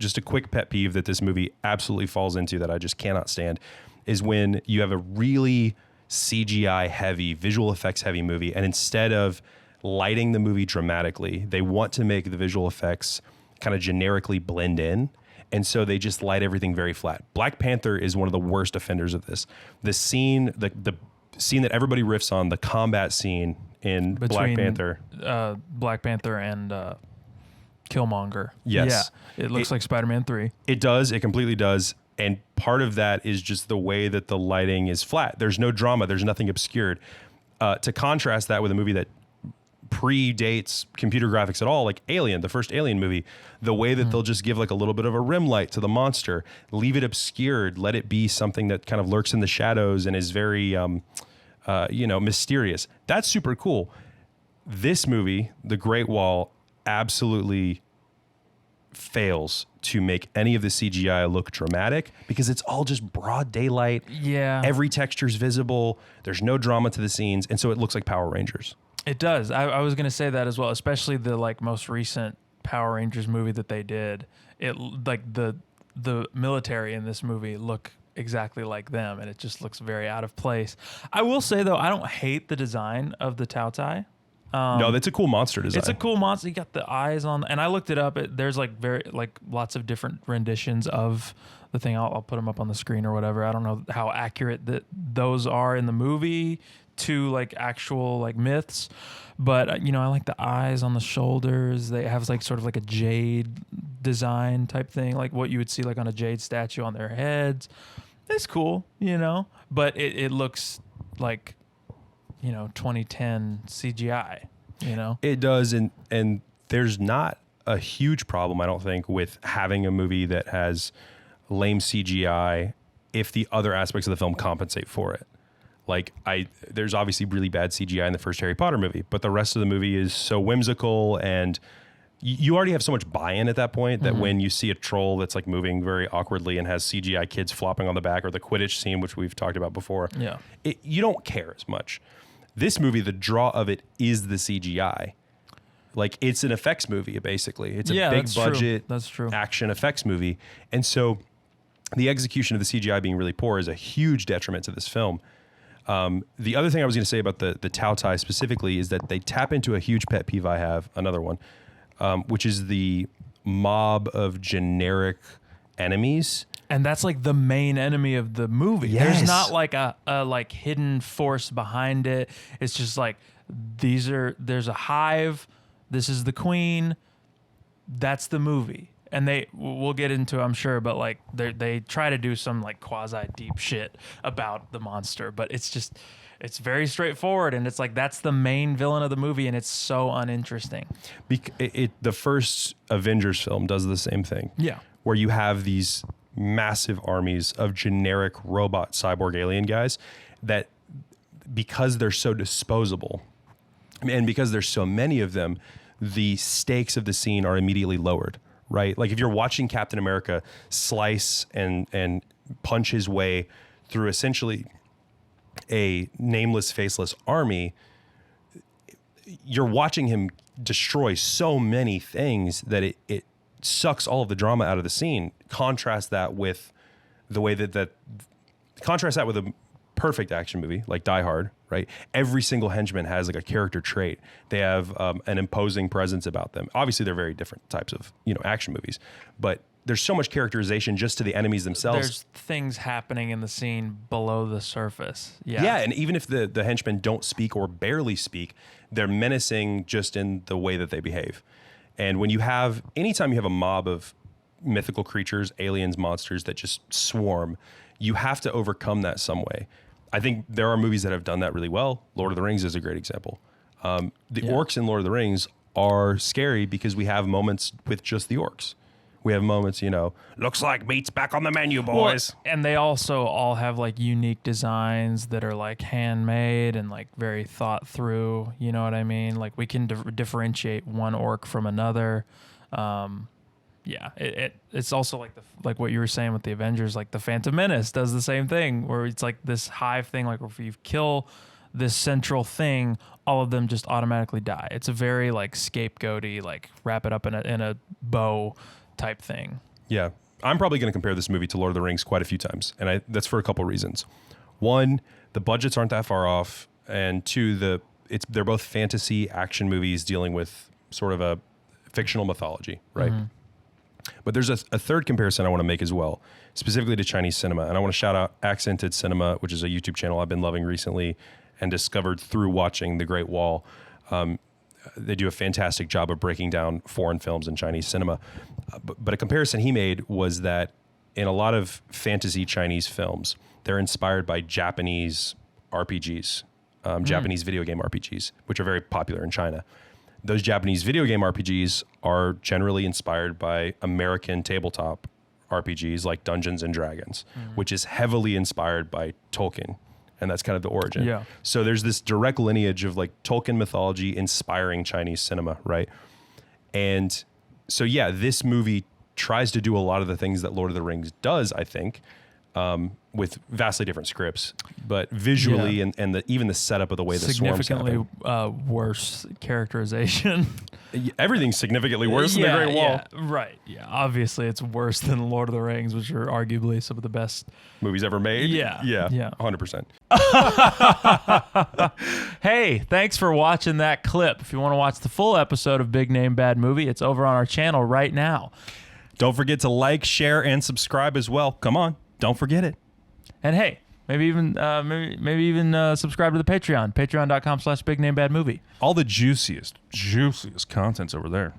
just a quick pet peeve that this movie absolutely falls into that I just cannot stand is when you have a really CGI heavy, visual effects heavy movie, and instead of lighting the movie dramatically, they want to make the visual effects kind of generically blend in. And so they just light everything very flat. Black Panther is one of the worst offenders of this. The scene, the scene that everybody riffs on, the combat scene in Black Panther. Black Panther and Killmonger. Yes. Yeah, it looks like Spider-Man 3. It does. It completely does. And part of that is just the way that the lighting is flat. There's no drama. There's nothing obscured. To contrast that with a movie that predates computer graphics at all, like Alien, the first Alien movie, the way that they'll just give like a little bit of a rim light to the monster, leave it obscured, let it be something that kind of lurks in the shadows and is very, mysterious. That's super cool. This movie, The Great Wall, absolutely fails to make any of the CGI look dramatic because it's all just broad daylight. Yeah. Every texture's visible. There's no drama to the scenes. And so it looks like Power Rangers. It does. I was going to say that as well, especially the like most recent Power Rangers movie that they did. It like the military in this movie look exactly like them, and it just looks very out of place. I will say though, I don't hate the design of the Tao Tai. No, that's a cool monster design. It's a cool monster. You got the eyes on, and I looked it up. There's like lots of different renditions of the thing. I'll put them up on the screen or whatever. I don't know how accurate that those are in the movie to like actual like myths, but I like the eyes on the shoulders. They have like sort of like a jade design type thing, like what you would see like on a jade statue on their heads. It's cool, but it looks like 2010 CGI. It does, and there's not a huge problem, I don't think, with having a movie that has lame CGI if the other aspects of the film compensate for it. Like there's obviously really bad CGI in the first Harry Potter movie, but the rest of the movie is so whimsical, and you already have so much buy-in at that point that when you see a troll that's like moving very awkwardly and has CGI kids flopping on the back, or the Quidditch scene, which we've talked about before, you don't care as much. This movie, the draw of it is the CGI. Like it's an effects movie, basically. It's a big budget action effects movie. And so the execution of the CGI being really poor is a huge detriment to this film. The other thing I was going to say about the Tao Tai specifically is that they tap into a huge pet peeve I have, another one, which is the mob of generic enemies. And that's like the main enemy of the movie. Yes. There's not like a like hidden force behind it. It's just like there's a hive. This is the queen. That's the movie. And we'll get into, I'm sure, but like they try to do some like quasi deep shit about the monster, but it's very straightforward, and it's like that's the main villain of the movie, and it's so uninteresting. The first Avengers film does the same thing. Yeah, where you have these massive armies of generic robot cyborg alien guys that, because they're so disposable and because there's so many of them, the stakes of the scene are immediately lowered. Right? Like if you're watching Captain America slice and punch his way through essentially a nameless, faceless army, you're watching him destroy so many things that it sucks all of the drama out of the scene. Contrast that with the way that a perfect action movie like Die Hard, right? Every single henchman has like a character trait. They have an imposing presence about them. Obviously, they're very different types of action movies, but there's so much characterization just to the enemies themselves. There's things happening in the scene below the surface. Yeah, and even if the henchmen don't speak or barely speak, they're menacing just in the way that they behave. And anytime you have a mob of mythical creatures, aliens, monsters that just swarm, you have to overcome that some way. I think there are movies that have done that really well. Lord of the Rings is a great example. Orcs in Lord of the Rings are scary because we have moments with just the orcs. We have moments, looks like meat's back on the menu, boys. Well, and they also all have like unique designs that are like handmade and like very thought through. You know what I mean? Like we can differentiate one orc from another. Yeah, it's also like what you were saying with the Avengers, like the Phantom Menace does the same thing, where it's like this hive thing, like if you kill this central thing, all of them just automatically die. It's a very like scapegoaty, like wrap it up in a bow type thing. Yeah. I'm probably going to compare this movie to Lord of the Rings quite a few times. And that's for a couple reasons. One, the budgets aren't that far off. And two, they're both fantasy action movies dealing with sort of a fictional mythology, right? Mm-hmm. But there's a third comparison I want to make as well, specifically to Chinese cinema. And I want to shout out Accented Cinema, which is a YouTube channel I've been loving recently and discovered through watching The Great Wall. They do a fantastic job of breaking down foreign films in Chinese cinema. But a comparison he made was that in a lot of fantasy Chinese films, they're inspired by Japanese RPGs, Japanese video game RPGs, which are very popular in China. Those Japanese video game RPGs are generally inspired by American tabletop RPGs like Dungeons and Dragons, which is heavily inspired by Tolkien. And that's kind of the origin. Yeah. So there's this direct lineage of like Tolkien mythology inspiring Chinese cinema, right? And so, yeah, this movie tries to do a lot of the things that Lord of the Rings does, I think, with vastly different scripts, but visually and even the setup of the way the swarms happen. Significantly worse characterization. Everything's significantly worse than The Great Wall. Yeah, right. Yeah. Obviously, it's worse than Lord of the Rings, which are arguably some of the best movies ever made. Yeah. Yeah. 100%. Hey, thanks for watching that clip. If you want to watch the full episode of Big Name Bad Movie, it's over on our channel right now. Don't forget to like, share, and subscribe as well. Come on. Don't forget it. And hey, maybe even subscribe to the Patreon, patreon.com/bignamebadmovie. All the juiciest content's over there.